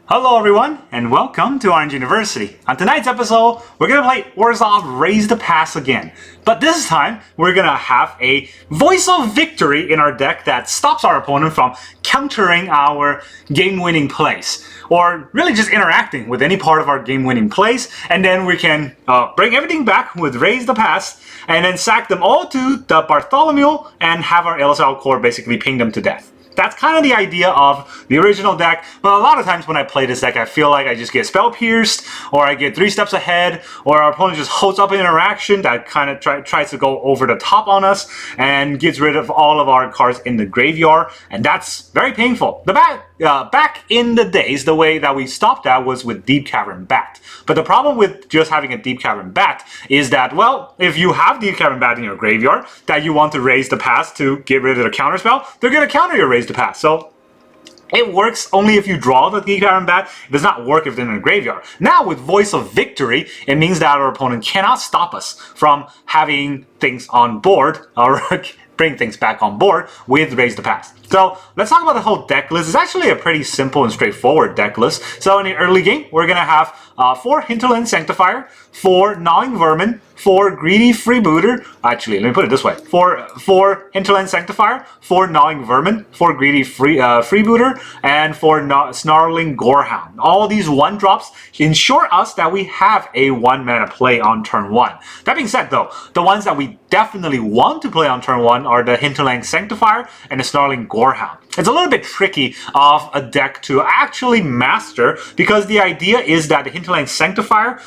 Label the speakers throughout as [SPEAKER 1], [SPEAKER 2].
[SPEAKER 1] Hello everyone, and welcome to Orange University. On tonight's episode, we're going to play Orzhov Raise The Past again. But this time, we're going to have a Voice of Victory in our deck that stops our opponent from countering our game-winning plays. Or really just interacting with any part of our game-winning plays, and then we can bring everything back with Raise the Past, and then sack them all to the Bartolomé and have our il-Kor basically ping them to death. That's kind of the idea of the original deck, but a lot of times when I play this deck, I feel like I just get spell pierced, or I get 3 steps ahead, or our opponent just holds up an interaction that kind of tries to go over the top on us and gets rid of all of our cards in the graveyard, and that's very painful. Back in the days, the way that we stopped that was with Deep-Cavern Bat. But the problem with just having a Deep-Cavern Bat is that, well, if you have Deep-Cavern Bat in your graveyard that you want to raise the past to get rid of the counterspell, they're going to counter your Raise the Past. So it works only if you draw the Deep-Cavern Bat. It does not work if they're in the graveyard. Now with Voice of Victory, it means that our opponent cannot stop us from having things on board, or bring things back on board with Raise the Past. So let's talk about the whole deck list. It's actually a pretty simple and straightforward deck list. So in the early game, we're going to have 4 Hinterland Sanctifier, 4 Gnawing Vermin, 4 Greedy Freebooter. Actually, let me put it this way. 4 Hinterland Sanctifier, 4 Gnawing Vermin, 4 Greedy Freebooter, and 4 Snarling Gorehound. All these 1-drops ensure us that we have a 1-mana play on turn 1. That being said, though, the ones that we definitely want to play on turn 1 are the Hinterland Sanctifier and the Snarling Gorehound. It's a little bit tricky of a deck to actually master because the idea is that the Hinterland Sanctifier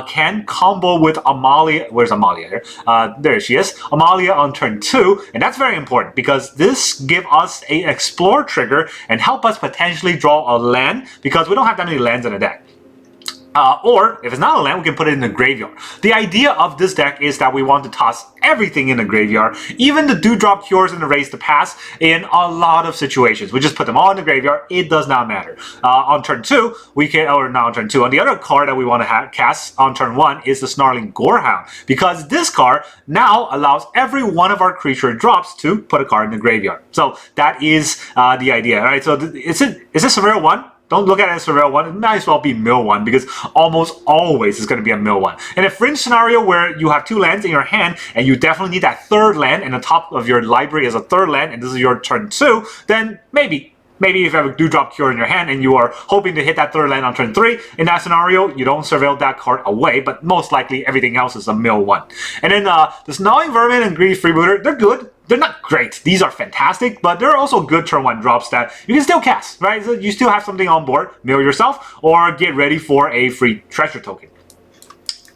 [SPEAKER 1] can combo with Amalia. Where's Amalia here? There she is. Amalia on turn 2, and that's very important because this gives us a Explore trigger and help us potentially draw a land because we don't have that many lands in the deck. Or, if it's not a land, we can put it in the graveyard. The idea of this deck is that we want to toss everything in the graveyard, even the Dewdrop Cures and the Raise the Past in a lot of situations. We just put them all in the graveyard. It does not matter. On turn 2, we can, or not on turn 2, on the other card that we want to cast on turn 1 is the Snarling Gorehound, because this card now allows every one of our creature drops to put a card in the graveyard. So that is the idea. All right, so is this a rare 1? Don't look at it as a real 1. It might as well be mill 1 because almost always it's going to be a mill 1. In a fringe scenario where you have 2 lands in your hand and you definitely need that 3rd land and the top of your library is a 3rd land and this is your turn 2, then maybe if you have a Dewdrop Cure in your hand and you are hoping to hit that 3rd land on turn 3, in that scenario, you don't surveil that card away, but most likely everything else is a mill 1. And then this Gnawing Vermin and Greedy Freebooter, they're good. They're not great. These are fantastic, but they're also good turn 1 drops that you can still cast, right? So you still have something on board, mill yourself, or get ready for a free treasure token.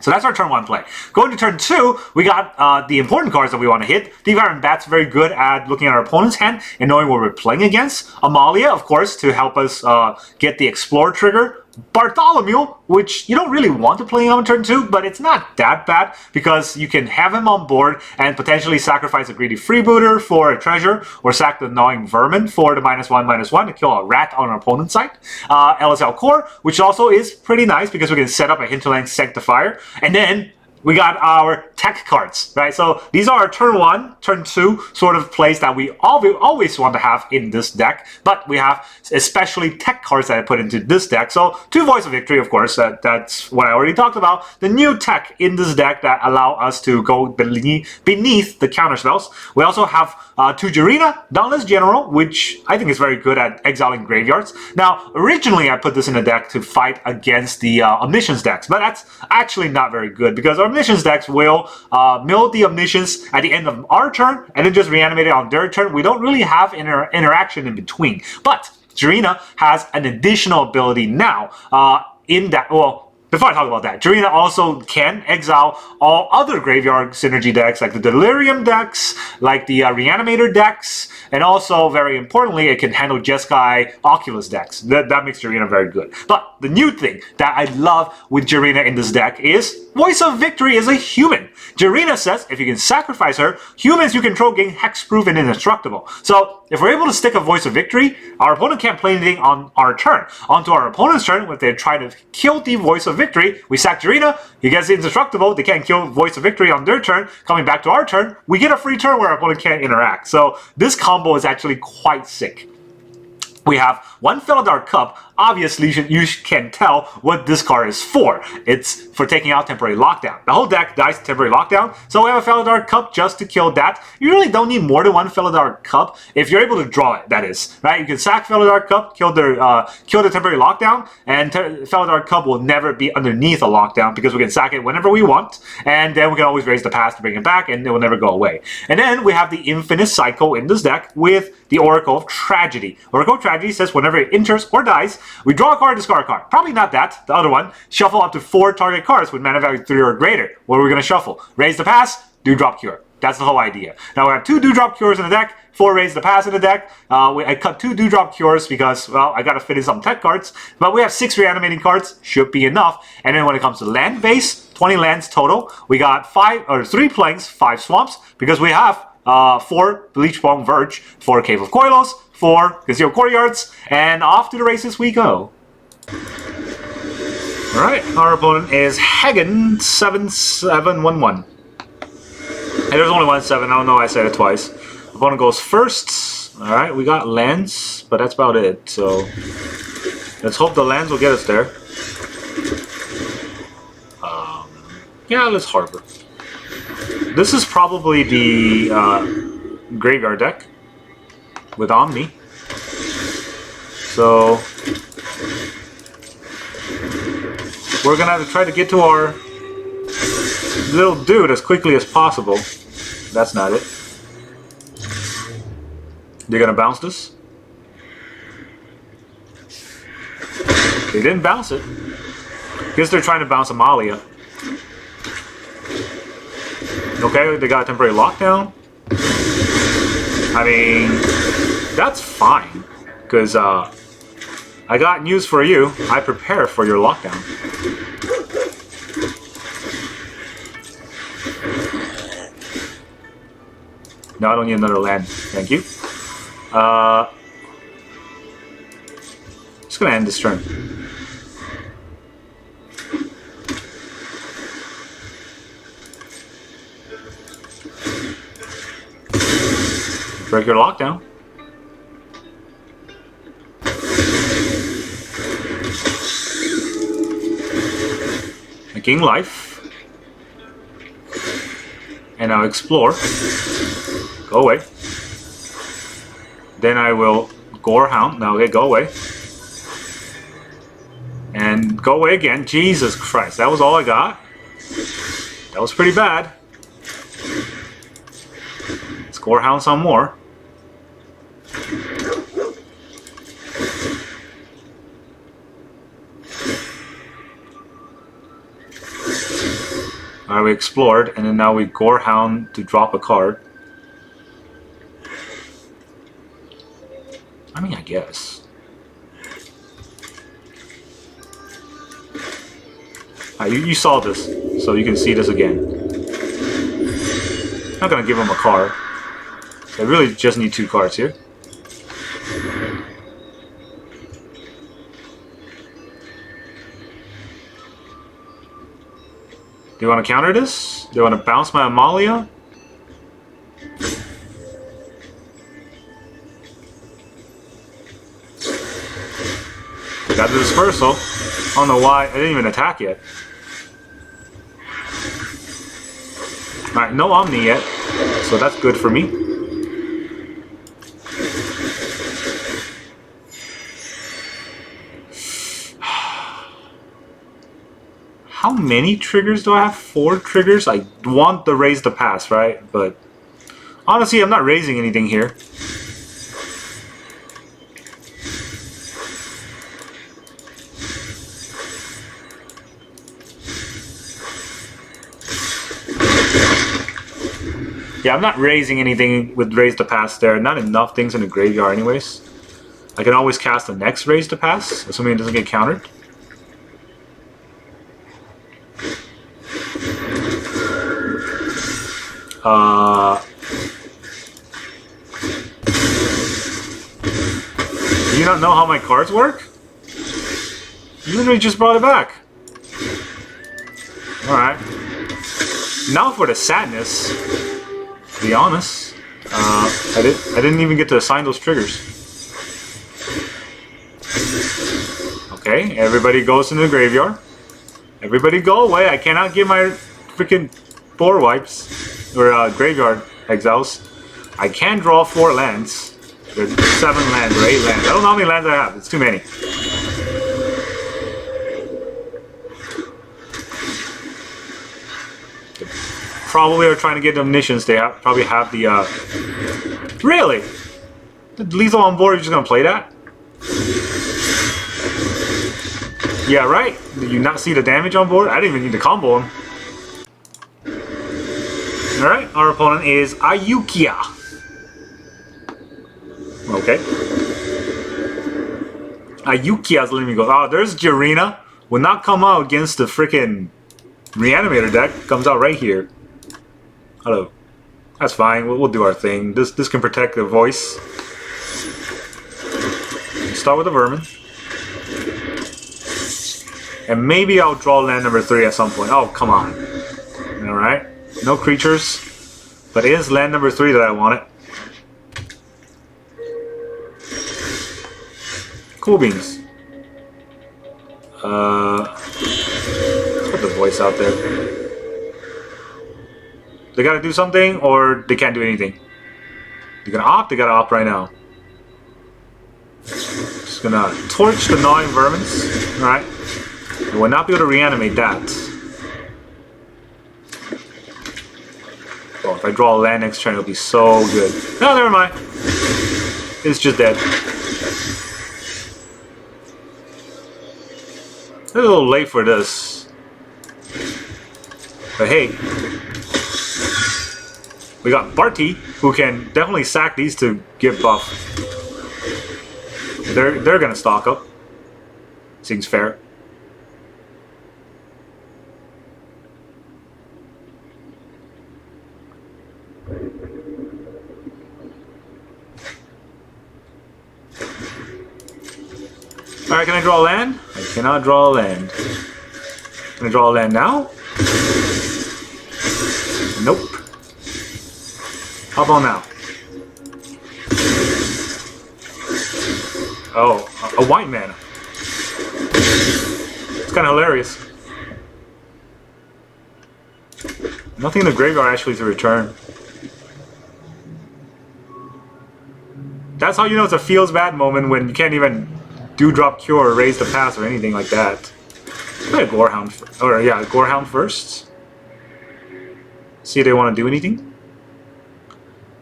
[SPEAKER 1] So that's our turn 1 play. Going to turn 2, we got the important cards that we want to hit. Deep-Cavern Bat's very good at looking at our opponent's hand and knowing what we're playing against. Amalia, of course, to help us get the Explore trigger. Bartolomé, which you don't really want to play on turn 2, but it's not that bad because you can have him on board and potentially sacrifice a Greedy Freebooter for a treasure or sack the Gnawing Vermin for the -1/-1 to kill a rat on our opponent's side. il-Kor, which also is pretty nice because we can set up a Hinterland Sanctifier, and then we got our tech cards, right? So these are our turn 1, turn 2 sort of plays that we always want to have in this deck, but we have especially tech cards that I put into this deck. So 2 Voice of Victory, of course, that's what I already talked about. The new tech in this deck that allow us to go beneath the counter spells. We also have 2 Jirina, Dauntless General, which I think is very good at exiling graveyards. Now, originally I put this in the deck to fight against the Omniscience decks, but that's actually not very good because Omniscience decks will mill the Omniscience at the end of our turn and then just reanimate it on their turn. We don't really have interaction in between. But Jirina has an additional ability now in that, well, before I talk about that, Jirina also can exile all other graveyard synergy decks like the Delirium decks, like the Reanimator decks, and also, very importantly, it can handle Jeskai Oculus decks. That makes Jirina very good. But the new thing that I love with Jirina in this deck is Voice of Victory is a human. Jirina says if you can sacrifice her, humans you control gain Hexproof and Indestructible. So if we're able to stick a Voice of Victory, our opponent can't play anything on our turn. Onto our opponent's turn, if they try to kill the Voice of Victory, we sack Jirina, he gets Indestructible, they can't kill Voice of Victory on their turn. Coming back to our turn, we get a free turn where our opponent can't interact. So this combo is actually quite sick. We have 1 Felidar Cub, obviously you can tell what this card is for. It's for taking out temporary lockdown. The whole deck dies to temporary lockdown, so we have a Felidar Cub just to kill that. You really don't need more than one Felidar Cub if you're able to draw it, that is. Right? You can sack Felidar Cub, kill the temporary lockdown, and Felidar Cub will never be underneath a lockdown because we can sack it whenever we want, and then we can always raise the past to bring it back, and it will never go away. And then we have the infinite cycle in this deck with the Oracle of Tragedy. Oracle of Tragedy says whenever it enters or dies, we draw a card, discard a card. Probably not that, the other one. Shuffle up to 4 target cards with mana value 3 or greater. What are we going to shuffle? Raise the Past, Dewdrop Cure. That's the whole idea. Now we have 2 Dewdrop Cures in the deck, 4 Raise the Past in the deck. I cut 2 Dewdrop Cures because, well, I gotta fit in some tech cards. But we have 6 Reanimating cards, should be enough. And then when it comes to land base, 20 lands total. We got 3 plains, 5 swamps, because we have 4 Bleachbone Verge, 4 Caves of Koilos, 4 Concealed Courtyards, and off to the races we go. Alright, our opponent is Hagen 7711. And there's only 1 7, I don't know, I said it twice. Opponent goes first. Alright, we got lands, but that's about it. So let's hope the lands will get us there. Yeah, let's harbor. This is probably the graveyard deck with Omni. So we're gonna have to try to get to our little dude as quickly as possible. That's not it. They're gonna bounce this. They didn't bounce it. Guess they're trying to bounce Amalia. Okay, they got a temporary lockdown. I mean, that's fine. Because I got news for you. I prepare for your lockdown. No, I don't need another land. Thank you. Just gonna end this turn. Break your lockdown. Making life. And I'll explore. Go away. Then I will Gorehound. Now, okay, go away. And go away again. Jesus Christ, that was all I got? That was pretty bad. Let's Gorehound some more. Alright, we explored, and then now we Gorehound to drop a card. I mean, I guess. You saw this, so you can see this again. I'm not gonna give him a card. I really just need 2 cards here. Do you want to counter this? Do you want to bounce my Amalia? Got the dispersal. I don't know why. I didn't even attack yet. Alright, no Omni yet. So that's good for me. How many triggers do I have? 4 triggers? I want the Raise the Past, right? But honestly, I'm not raising anything here. Yeah, I'm not raising anything with Raise the Past there. Not enough things in the graveyard anyways. I can always cast the next Raise the Past, assuming it doesn't get countered. Do you not know how my cards work? You literally just brought it back. Alright. Now for the sadness. To be honest, I didn't even get to assign those triggers. Okay, everybody goes into the graveyard. Everybody go away. I cannot get my freaking board wipes. Or graveyard exiles. I can draw 4 lands. There's 7 lands or 8 lands. I don't know how many lands I have. It's too many. They probably are trying to get omniscience. They probably have the... Really? The lethal on board, you're just going to play that? Yeah, right? Did you not see the damage on board? I didn't even need to combo him. Alright, our opponent is Ayukia. Okay. Ayukia's letting me go. Oh, there's Jirina. Will not come out against the freaking Reanimator deck. Comes out right here. Hello. That's fine. We'll do our thing. This can protect the voice. Start with the vermin. And maybe I'll draw land number 3 at some point. Oh, come on. Alright. No creatures. But it is land number 3 that I wanted. Cool beans. Let's put the voice out there. They gotta do something, or they can't do anything. They're gonna opt, they gotta opt right now. Just gonna torch the gnawing vermins. Alright. I will not be able to reanimate that. Oh, if I draw a land next turn, it'll be so good. No, never mind. It's just dead. It's a little late for this. But hey. We got Barty, who can definitely sack these to get buff. They're gonna stock up. Seems fair. Alright, can I draw a land? I cannot draw a land. Can I draw a land now? Nope. How about now? Oh, a white mana. It's kind of hilarious. Nothing in the graveyard actually to return. That's how you know it's a feels bad moment, when you can't even Dewdrop Cure or Raise the Past or anything like that. Play a Gorehound, or yeah, Gorehound first. See if they want to do anything.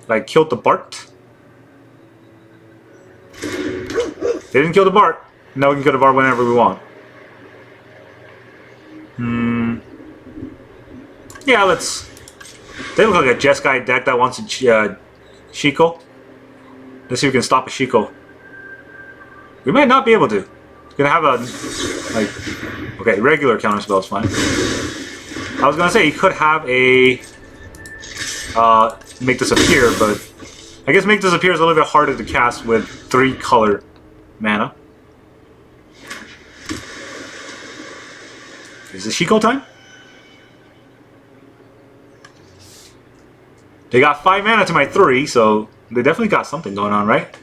[SPEAKER 1] Like killed the Bart. They didn't kill the Bart. Now we can kill the Bart whenever we want. Yeah, let's... They look like a Jeskai deck that wants a Shiko. Let's see if we can stop a Shiko. We might not be able to. We're gonna have a... like... Okay, regular counterspell is fine. I was gonna say, he could have a... Make Disappear, but... I guess Make Disappear is a little bit harder to cast with 3 color mana. Is it Shiko time? They got 5 mana to my 3, so they definitely got something going on, right?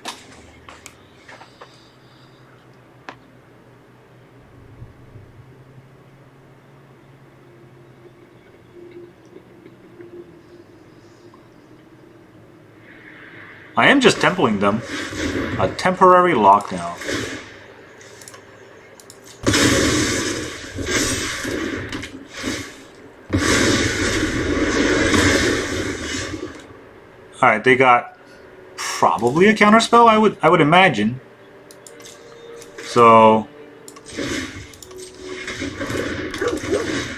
[SPEAKER 1] I am just templing them. A temporary lockdown. Alright, they got probably a counterspell, I would imagine. So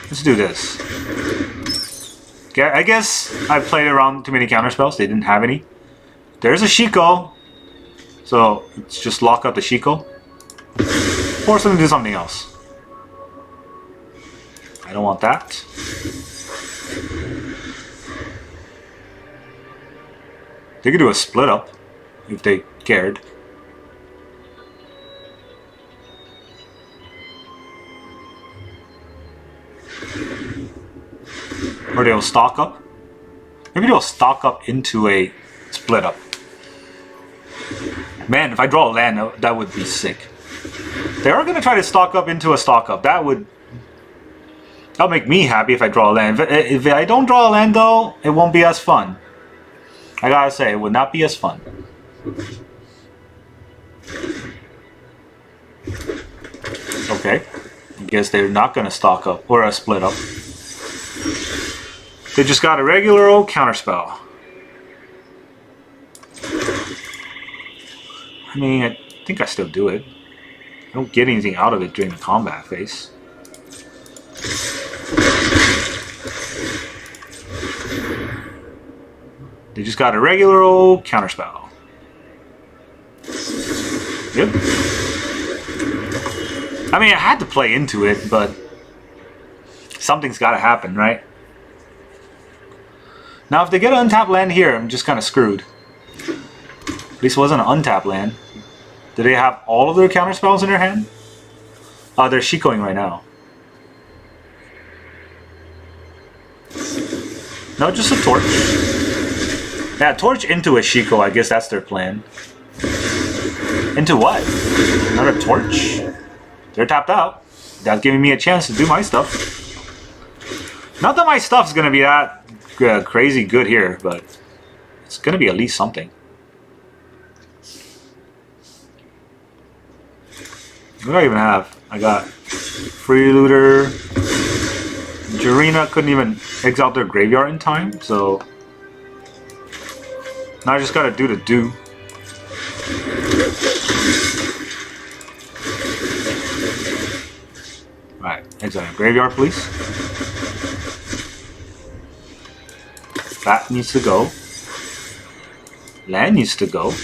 [SPEAKER 1] let's do this. Okay, I guess I played around too many counterspells, they didn't have any. There's a Shiko, so let's just lock up the Shiko. Force them to do something else. I don't want that. They could do a split up if they cared. Or they'll stock up. Maybe they'll stock up into a split up. Man, if I draw a land, that would be sick. They are going to try to stock up into a stock up. That'll make me happy if I draw a land. If I don't draw a land, though, it won't be as fun. I gotta say, it would not be as fun. Okay. I guess they're not going to stock up or split up. They just got a regular old counterspell. I mean, I think I still do it. I don't get anything out of it during the combat phase. They just got a regular old counterspell. Yep. I mean, I had to play into it, but something's got to happen, right? Now, if they get an untapped land here, I'm just kind of screwed. At least it wasn't an untapped land. Do they have all of their counterspells in their hand? They're Shikoing right now. No, just a torch. Yeah, torch into a Shiko, I guess that's their plan. Into what? Another torch? They're tapped out. That's giving me a chance to do my stuff. Not that my stuff's gonna be that crazy good here, but it's gonna be at least something. What do I even have? I got Freelooter. Jirina couldn't even exile their graveyard in time, so now I just gotta do the do. Alright, exile graveyard, please. Bat needs to go. Land needs to go.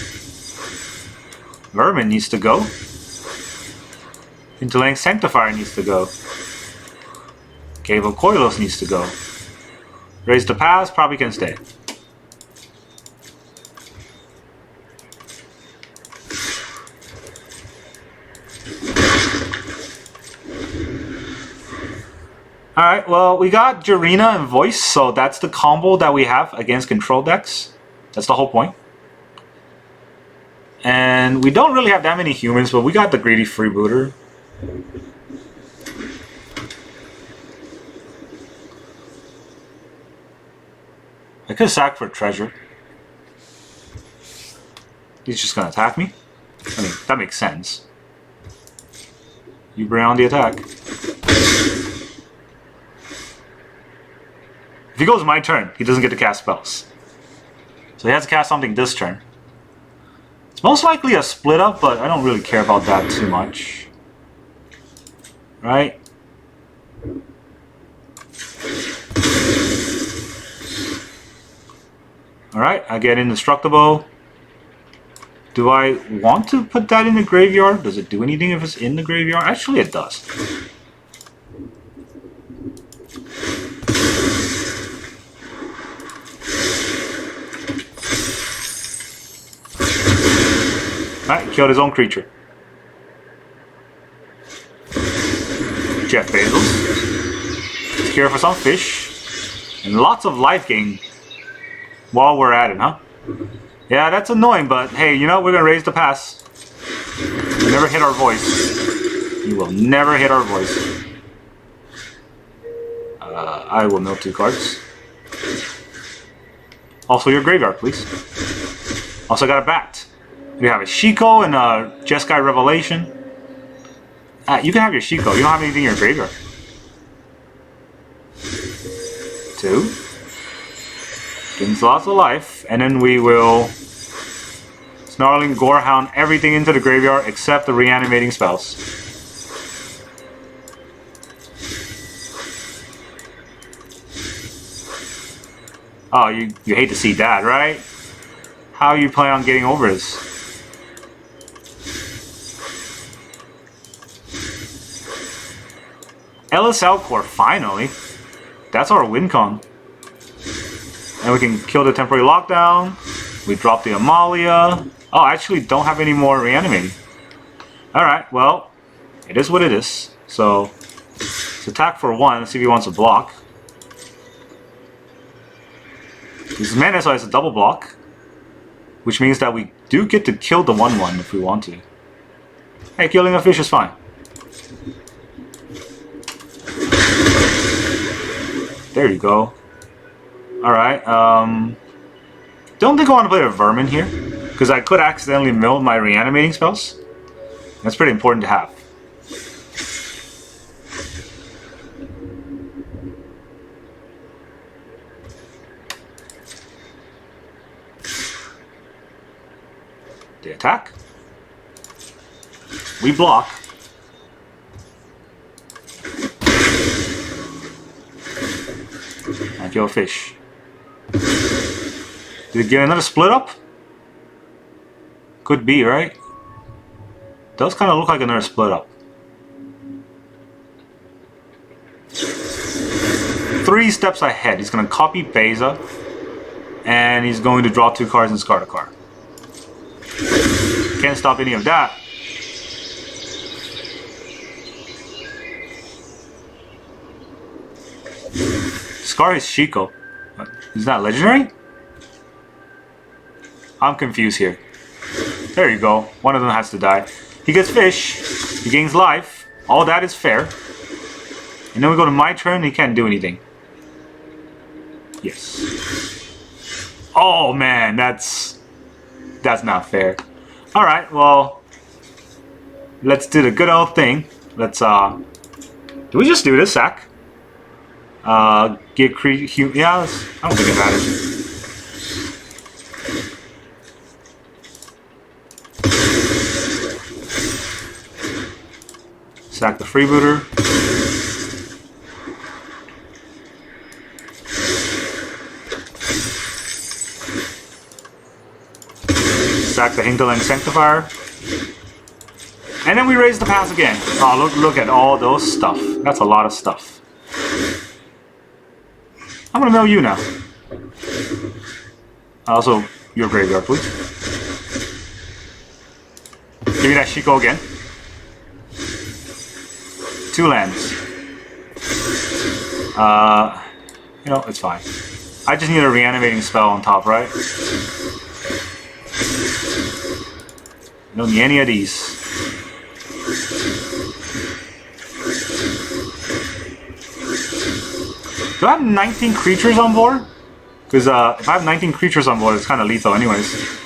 [SPEAKER 1] Vermin needs to go. Interlink Sanctifier needs to go. Caves of Koilos needs to go. Raise the Past probably can stay. Alright, well, we got Jirina and Voice, so that's the combo that we have against control decks. That's the whole point. And we don't really have that many humans, but we got the Greedy Freebooter. I could sack for treasure. He's just gonna attack me? I mean, that makes sense. You bring on the attack. If he goes my turn, he doesn't get to cast spells. So he has to cast something this turn. It's most likely a split up, but I don't really care about that too much. Right? Alright, I get Indestructible. Do I want to put that in the graveyard? Does it do anything if it's in the graveyard? Actually, it does. Alright, killed his own creature. Jeff Bezos. Cure for some fish. And lots of life gain while we're at it, huh? Yeah, that's annoying, but hey, you know, we're gonna raise the pass. You'll never hit our voice. You will never hit our voice. I will mill 2 cards. Also, your graveyard, please. Also got a bat. We have a Shiko and a Jeskai Revelation. You can have your Shiko. You don't have anything in your graveyard. 2. Gains lots of life. And then we will Snarling Gorehound everything into the graveyard except the reanimating spells. Oh, you hate to see that, right? How you plan on getting over this? Elas il-Kor, finally. That's our win con. And we can kill the temporary lockdown. We drop the Amalia. Oh, I actually don't have any more reanimating. Alright, well, it is what it is. So, let's attack for 1. Let's see if he wants to block. This is mana, so it's a double block. Which means that we do get to kill the 1/1 if we want to. Hey, killing a fish is fine. There you go. Alright, don't think I want to play a Vermin here, because I could accidentally mill my reanimating spells. That's pretty important to have. They attack. We block. I kill a fish. Did it get another split up? Could be, right? Does kind of look like another split up. 3 steps ahead. He's going to copy Beza. And he's going to draw 2 cards and discard a card. Can't stop any of that. Scar is Shiko. Is that legendary? I'm confused here. There you go. One of them has to die. He gets fish. He gains life. All that is fair. And then we go to my turn and he can't do anything. Yes. Oh man, that's not fair. Alright, well, let's do the good old thing. Let's do we just do this, sack? Get yeah, I don't think it matters. Sack the freebooter. Sack the Hinterland Sanctifier. And then we raise the pass again. Oh, look at all those stuff. That's a lot of stuff. I'm gonna mill you now. Also, your graveyard, please. Give me that Shiko again. 2 lands. You know, it's fine. I just need a reanimating spell on top, right? I don't need any of these. Do I have 19 creatures on board? Because if I have 19 creatures on board, it's kind of lethal anyways.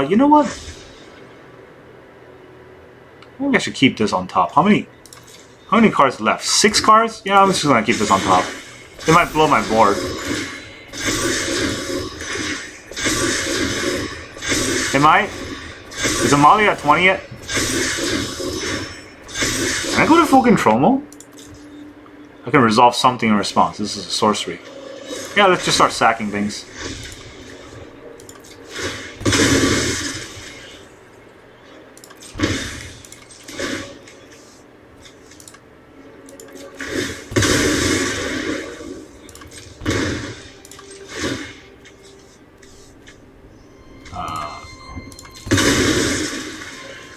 [SPEAKER 1] You know what? I think I should keep this on top. How many cards left? 6 cards? Yeah, I'm just gonna keep this on top. It might blow my board. Am I? Is Amalia at 20 yet? Can I go to full control mode? I can resolve something in response. This is a sorcery. Yeah, let's just start sacking things.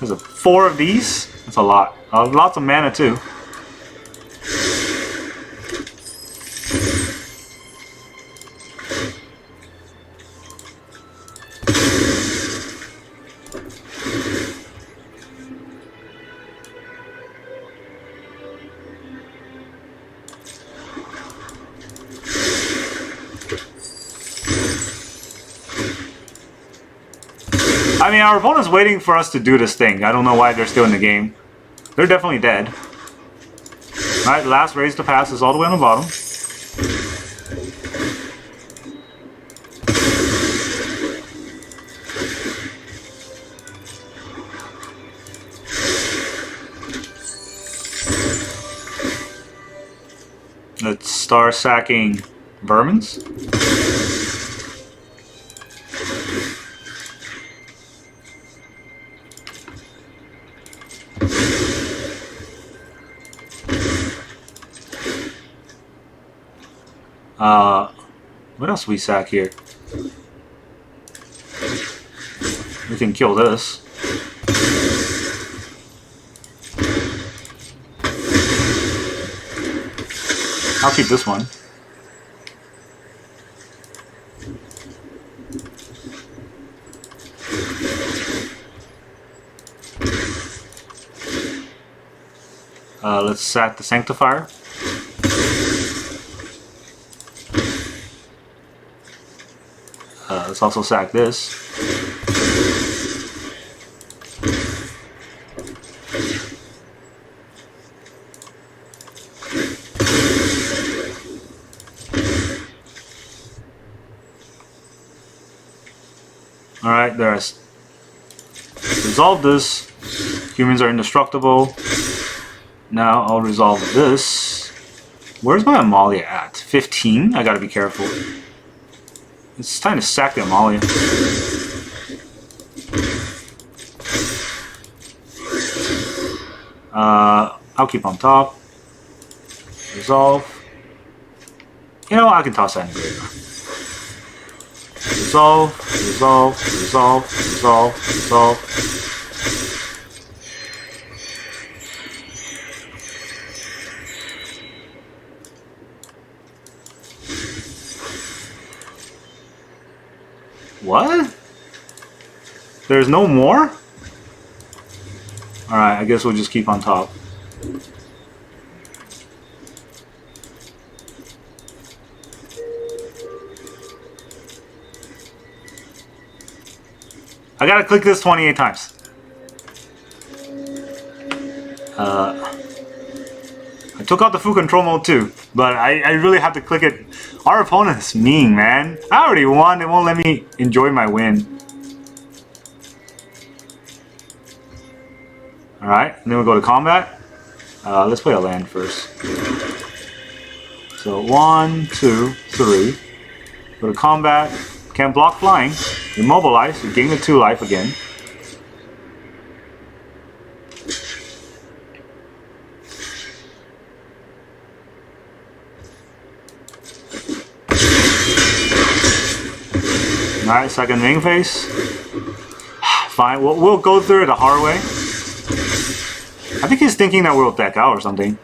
[SPEAKER 1] There's 4 of these. That's a lot. Lots of mana too. I mean, our opponent's waiting for us to do this thing. I don't know why they're still in the game. They're definitely dead. Alright, last raise to pass is all the way on the bottom. Let's start sacking vermins. What else we sack here? We can kill this. I'll keep this one. Let's sack the Sanctifier. Let's also sack this. Alright, there's... Resolve this. Humans are indestructible. Now I'll resolve this. Where's my Amalia at? 15? I gotta be careful. It's time to sack the Amalia. I'll keep on top. Resolve. You know what? I can toss that in the graveyard. Resolve, resolve, resolve, resolve, resolve. What? There's no more? Alright, I guess we'll just keep on top. I gotta click this 28 times. I took out the full control mode too, but I really have to click it. Our opponent's mean, man. I already won, it won't let me enjoy my win. Alright, and then we'll go to combat. Let's play a land first. So 1, 2, 3. Go to combat. Can't block flying. Immobilize. You gain the 2 life again. Alright, second main phase. Fine, we'll go through it the hard way. I think he's thinking that we'll deck out or something.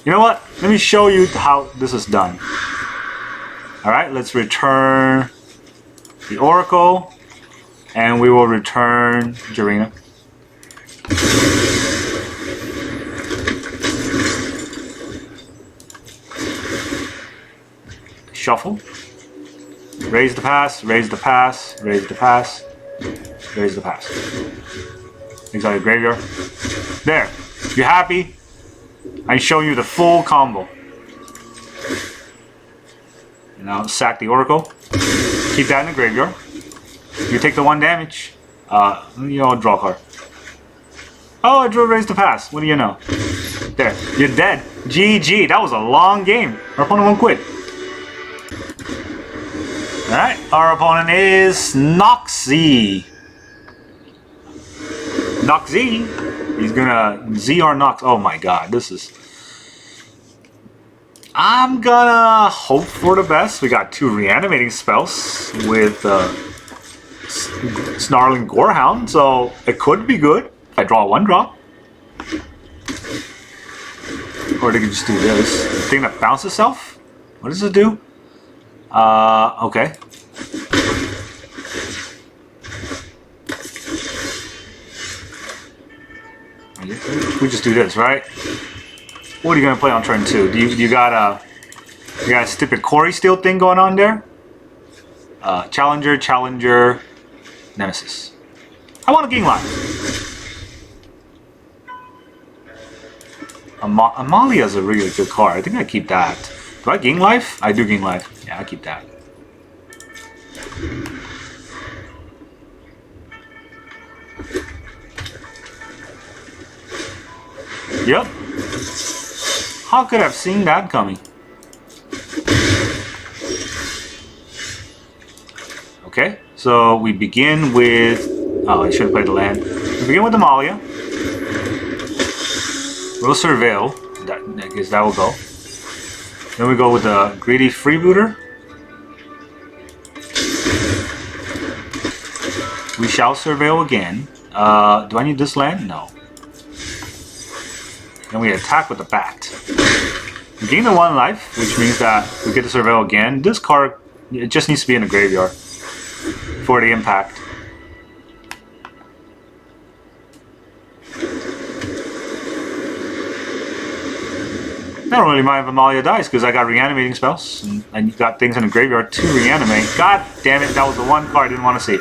[SPEAKER 1] You know what? Let me show you how this is done. Alright, let's return the Oracle. And we will return Jirina. Shuffle. Raise the pass, raise the pass, raise the pass, raise the pass. Exotic graveyard. There. You happy? I show you the full combo. Now sack the Oracle. Keep that in the graveyard. You take the 1 damage. You know, draw a card. Oh, I drew Raise the Pass. What do you know? There. You're dead. GG. That was a long game. Our opponent won't quit. Alright. Our opponent is Noxy. Noxy. He's gonna ZR Nox. Oh my god. This is... I'm gonna hope for the best. We got 2 reanimating spells with Snarling Gorehound, so it could be good if I draw a 1-drop. Or they could just do this. Thing that bounces itself? What does it do? Okay. We just do this, right? What are you gonna play on turn 2? You got a stupid Corey Steel thing going on there? Challenger, Nemesis. I want to gain life. Amalia is a really good card. I think I keep that. Do I gain life? I do gain life. Yeah, I keep that. Yep. How could I have seen that coming? Okay, so we begin with... Oh, I should have played the land. We begin with Amalia. We'll Surveil. I guess that will go. Then we go with the Greedy Freebooter. We shall surveil again. Do I need this land? No. Then we attack with the bat. We gain the 1 life, which means that we get to surveil again. This card, it just needs to be in the graveyard for the impact. I don't really mind if Amalia dies because I got reanimating spells and I got things in the graveyard to reanimate. God damn it, that was the one card I didn't want to see.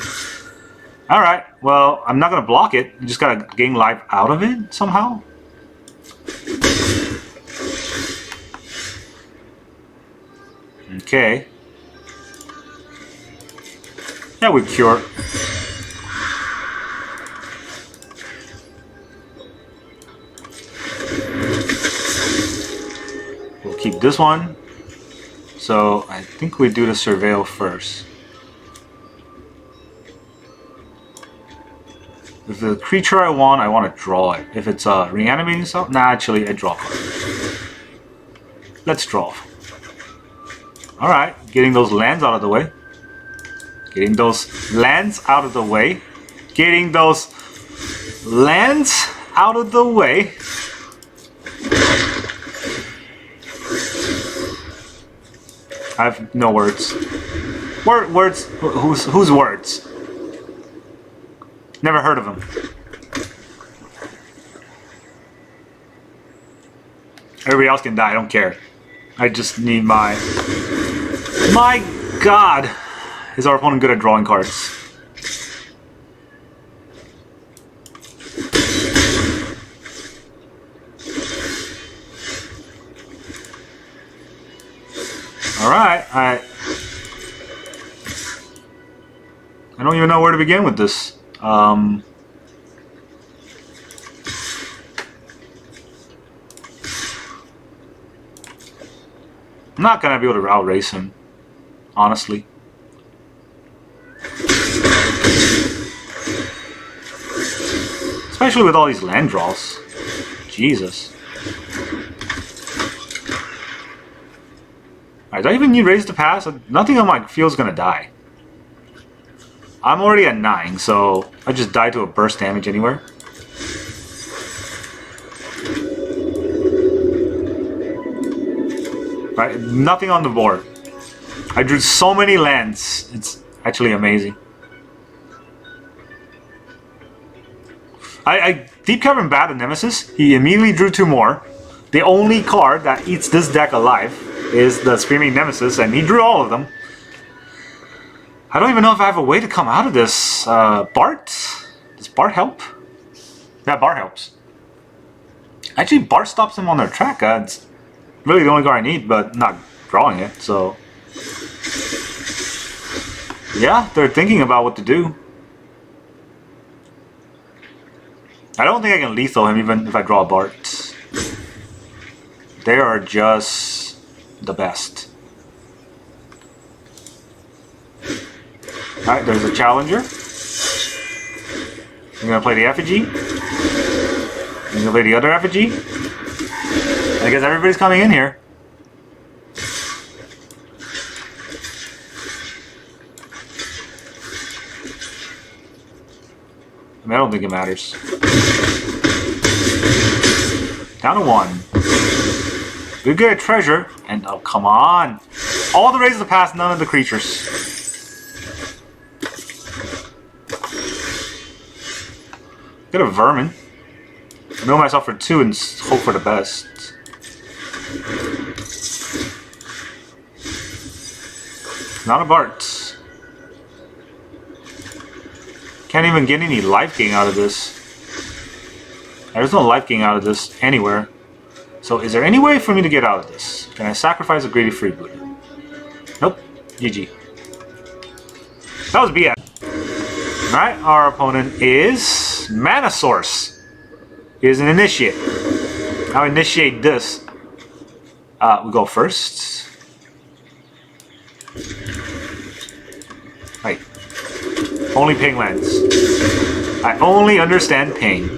[SPEAKER 1] Alright, well, I'm not going to block it. You just got to gain life out of it somehow. Okay. Yeah, we cure. We'll keep this one. So I think we do the surveil first. If the creature I want to draw it. If it's reanimating stuff, nah, actually I draw a card. Let's draw. Alright, getting those lands out of the way. Getting those lands out of the way. Getting those lands out of the way. I have no words. Words? Whose words? Never heard of them. Everybody else can die, I don't care. I just need my... My God! Is our opponent good at drawing cards? Alright, I don't even know where to begin with this. I'm not gonna be able to outrace him, honestly. Especially with all these land draws. Jesus. Alright, do I even need Raise the Past? Nothing on my field's gonna die. I'm already at 9, so I just die to a burst damage anywhere. Right, nothing on the board. I drew so many lands. It's actually amazing. I Deep-Cavern Bat and Nemesis. He immediately drew 2 more. The only card that eats this deck alive is the Screaming Nemesis, and he drew all of them. I don't even know if I have a way to come out of this. Bart? Does Bart help? Yeah, Bart helps. Actually, Bart stops him on their track. It's really the only card I need, but not drawing it, so... Yeah, they're thinking about what to do. I don't think I can lethal him even if I draw a Bart. They are just the best. Alright, there's a challenger. I'm gonna play the effigy. I'm gonna play the other effigy. And I guess everybody's coming in here. I mean, I don't think it matters. Down to 1. We get a treasure, and oh, come on! All the Raise the Past, none of the creatures. Get a vermin. Mill myself for 2 and hope for the best. Not a Bart. Can't even get any life gain out of this. There's no life gain out of this anywhere. So is there any way for me to get out of this? Can I sacrifice a greedy freebooter? Nope. GG. That was BS. Alright, our opponent is Mana Source. He is an initiate. I'll initiate this. We go first. Right. Only ping lands. I only understand ping.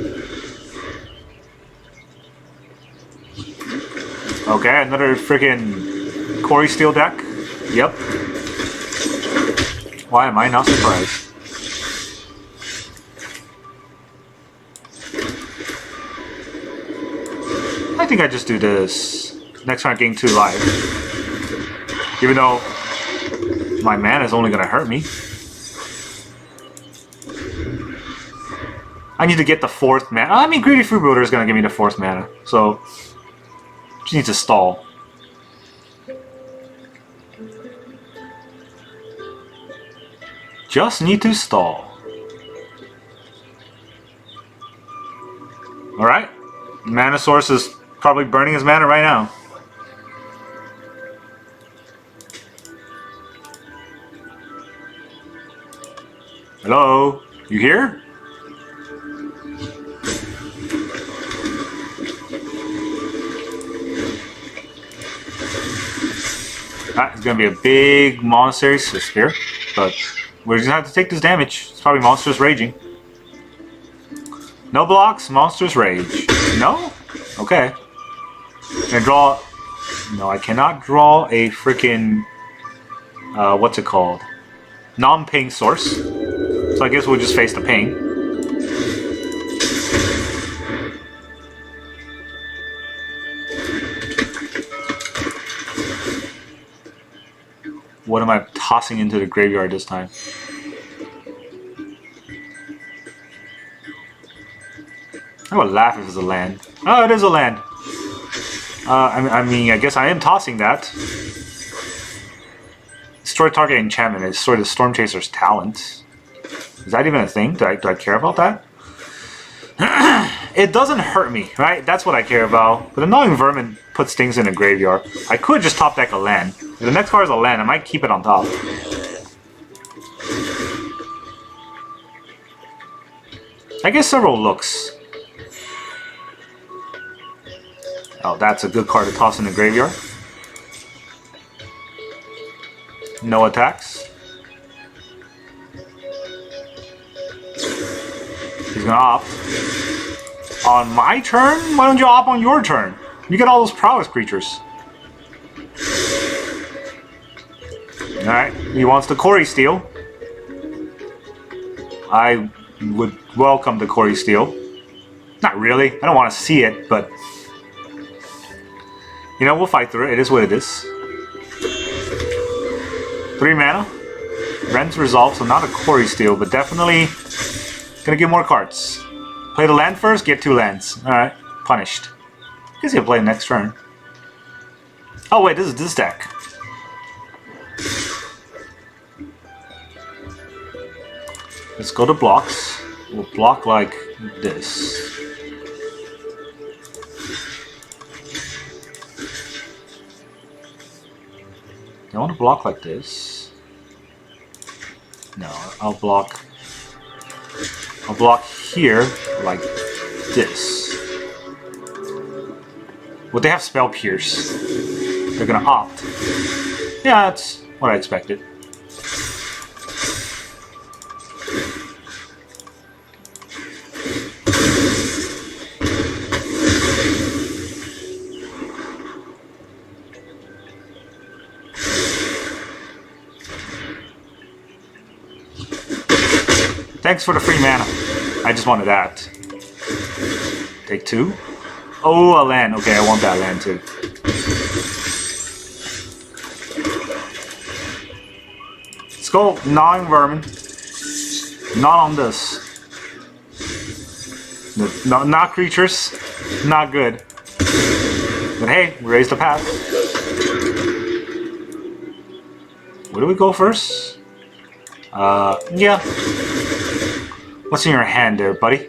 [SPEAKER 1] Okay, another freaking Quarry Steel deck. Yep. Why am I not surprised? think I just do this. Next turn I gain 2 life. Even though my mana is only going to hurt me. I need to get the 4th mana. I mean, Greedy Freebooter is going to give me the 4th mana. So, just need to stall. Just need to stall. Alright. Mana Source is probably burning his mana right now. Hello? You here? It's gonna be a big Monastery Sphere, but we're just gonna have to take this damage. It's probably Monstrous Raging. No blocks, Monstrous Rage. No? Okay. Can I draw... No, I cannot draw a freaking... what's it called? Non-ping source. So I guess we'll just face the ping. What am I tossing into the graveyard this time? I would laugh if it's a land. Oh, it is a land. I mean, I guess I am tossing that. Destroy target enchantment. Destroy the Storm Chaser's talent. Is that even a thing? Do I care about that? It doesn't hurt me, right? That's what I care about. But Annoying Vermin puts things in a graveyard. I could just top deck a land. If the next card is a land, I might keep it on top. I guess several looks. Oh, that's a good card to toss in the graveyard. No attacks. He's gonna opt. On my turn? Why don't you opt on your turn? You get all those prowess creatures. Alright, he wants the Quarry Steel. I would welcome the Quarry Steel. Not really, I don't want to see it, but... You know, we'll fight through it, it is what it is. 3 mana. Rent's Resolve, so not a Quarry Steel, but definitely gonna get more cards. Play the land first, get 2 lands. Alright, punished. Guess he'll play next turn. Oh wait, this is this deck. Let's go to blocks. We'll block like this. Do I want to block like this? No, I'll block here like this. Would they have Spell Pierce? They're gonna opt. Yeah, that's what I expected. Thanks for the free mana. I just wanted that. Take 2. Oh, a land. Okay, I want that land too. Let's go 9 vermin. Not on this. No, not creatures. Not good. But hey, raise the path. Where do we go first? Yeah. What's in your hand there, buddy?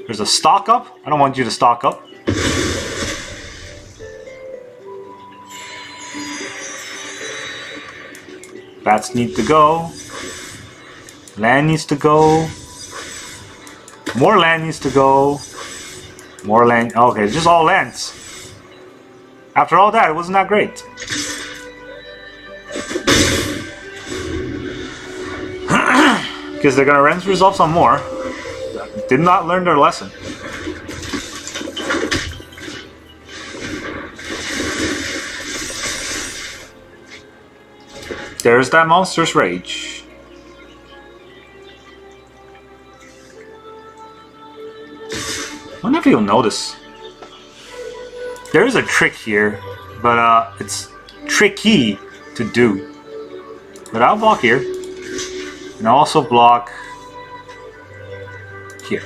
[SPEAKER 1] There's a stock up? I don't want you to stock up. Bats need to go. Land needs to go. More land needs to go. More land. Okay, just all lands. After all that, it wasn't that great. Because they're gonna Rent's Resolve some more. Did not learn their lesson. There's that Monstrous Rage. I wonder if you'll notice. There is a trick here, but it's tricky to do. But I'll block here. And I'll also block here.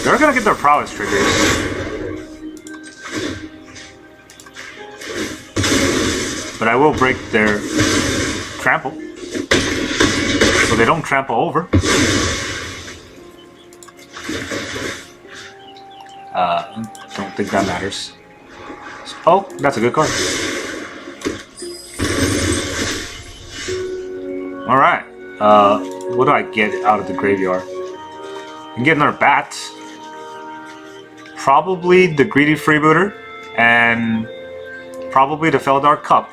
[SPEAKER 1] They're gonna get their prowess triggers. But I will break their trample. So they don't trample over. Don't think that matters. Oh, that's a good card. Alright. What do I get out of the graveyard? I can get another bat. Probably the Greedy Freebooter, and probably the Felidar Cub.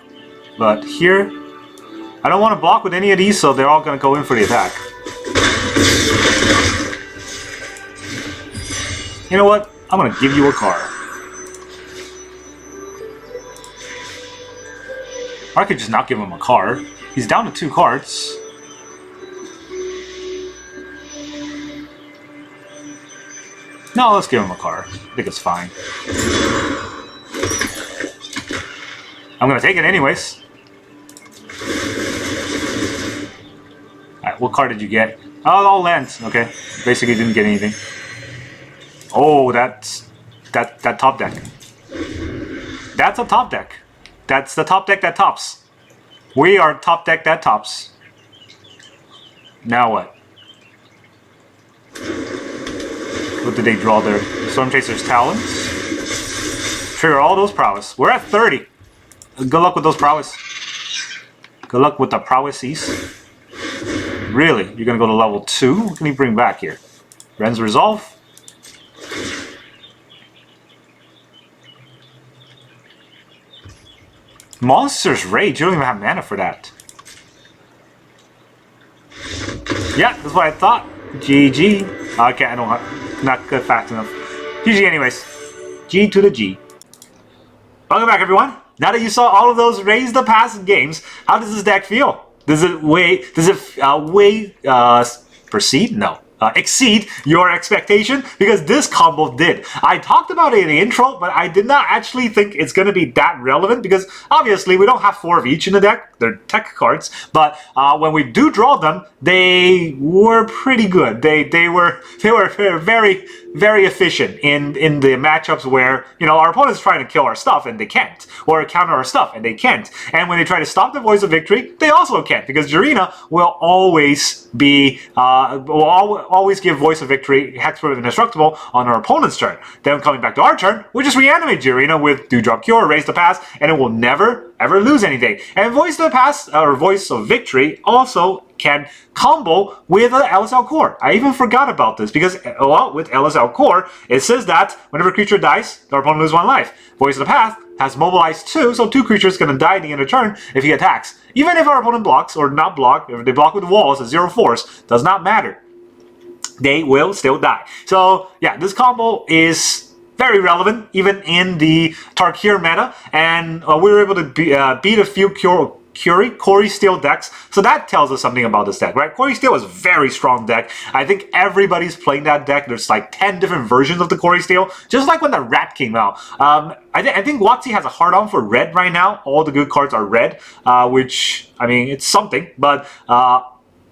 [SPEAKER 1] But here, I don't want to block with any of these, so they're all going to go in for the attack. You know what? I'm going to give you a card. Or I could just not give him a card. He's down to 2 cards. No, let's give him a card. I think it's fine. I'm gonna take it anyways. Alright, what card did you get? Oh, all lands. Okay. Basically didn't get anything. Oh, that's that top deck. That's a top deck. That's the top deck that tops. We are top deck that tops. Now what? What did they draw there? Storm Chaser's Talons. Trigger all those prowess. We're at 30. Good luck with those prowess. Good luck with the prowesses. Really? You're gonna go to level 2? What can you bring back here? Ren's Resolve. Monster's Rage. You don't even have mana for that. Yeah, that's what I thought. GG. Okay, I don't have... Not good fast enough. GG anyways. G to the G. Welcome back, everyone. Now that you saw all of those Raise the Past games, how does this deck feel? Does it proceed? No. Exceed your expectation? Because this combo did. I talked about it in the intro, but I did not actually think it's going to be that relevant because obviously we don't have 4 of each in the deck. They're tech cards, but when we do draw them, they were pretty good. They were very, very efficient in the matchups where, you know, our opponent's trying to kill our stuff and they can't, or counter our stuff and they can't. And when they try to stop the Voice of Victory, they also can't, because Jirina will always be always give Voice of Victory, Hexproof and Indestructible on our opponent's turn. Then coming back to our turn, we just reanimate Jirina with Dewdrop Cure, Raise the Past, and it will never ever lose anything. And Voice of the Past, or Voice of Victory, also can combo with Elas il-Kor. I even forgot about this because, well, with Elas il-Kor, it says that whenever a creature dies, the opponent loses 1 life. Voice of the Past has mobilized 2, so 2 creatures can die at the end of turn if he attacks. Even if our opponent blocks or not block, if they block with walls at 0 force, does not matter. They will still die. So yeah, this combo is very relevant even in the Tarkir meta, and we were able to beat a few Corey Steel decks, so that tells us something about this deck, right? Corey Steel is a very strong deck. I think everybody's playing that deck. There's like 10 different versions of the Corey Steel, just like when the Rat came out. I think WotC has a hard-on for red right now. All the good cards are red, which, I mean, it's something, but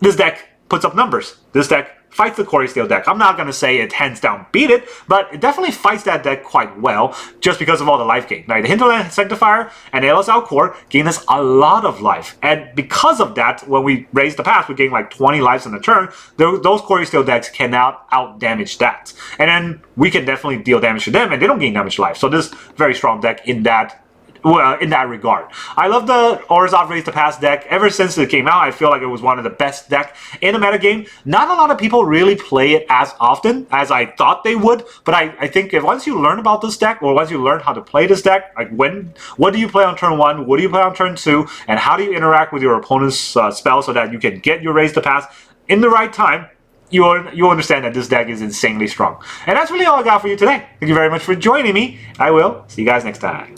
[SPEAKER 1] this deck puts up numbers. This deck fights the Corey Steel deck. I'm not going to say it hands down beat it, but it definitely fights that deck quite well just because of all the life gain. Right? The Hinterland Sanctifier and Elas il-Kor gain us a lot of life, and because of that, when we Raise the Past, we gain like 20 lives in a turn. Those Corey Steel decks cannot out-damage that. And then we can definitely deal damage to them, and they don't gain damage life. So this very strong deck in that regard. I love the Orzhov Raise The Past deck. Ever since it came out, I feel like it was one of the best decks in the metagame. Not a lot of people really play it as often as I thought they would, but I think if once you learn about this deck, or once you learn how to play this deck, like what do you play on turn 1, what do you play on turn 2, and how do you interact with your opponent's spell so that you can get your Raise the Past in the right time, you'll understand that this deck is insanely strong. And that's really all I got for you today. Thank you very much for joining me. I will see you guys next time.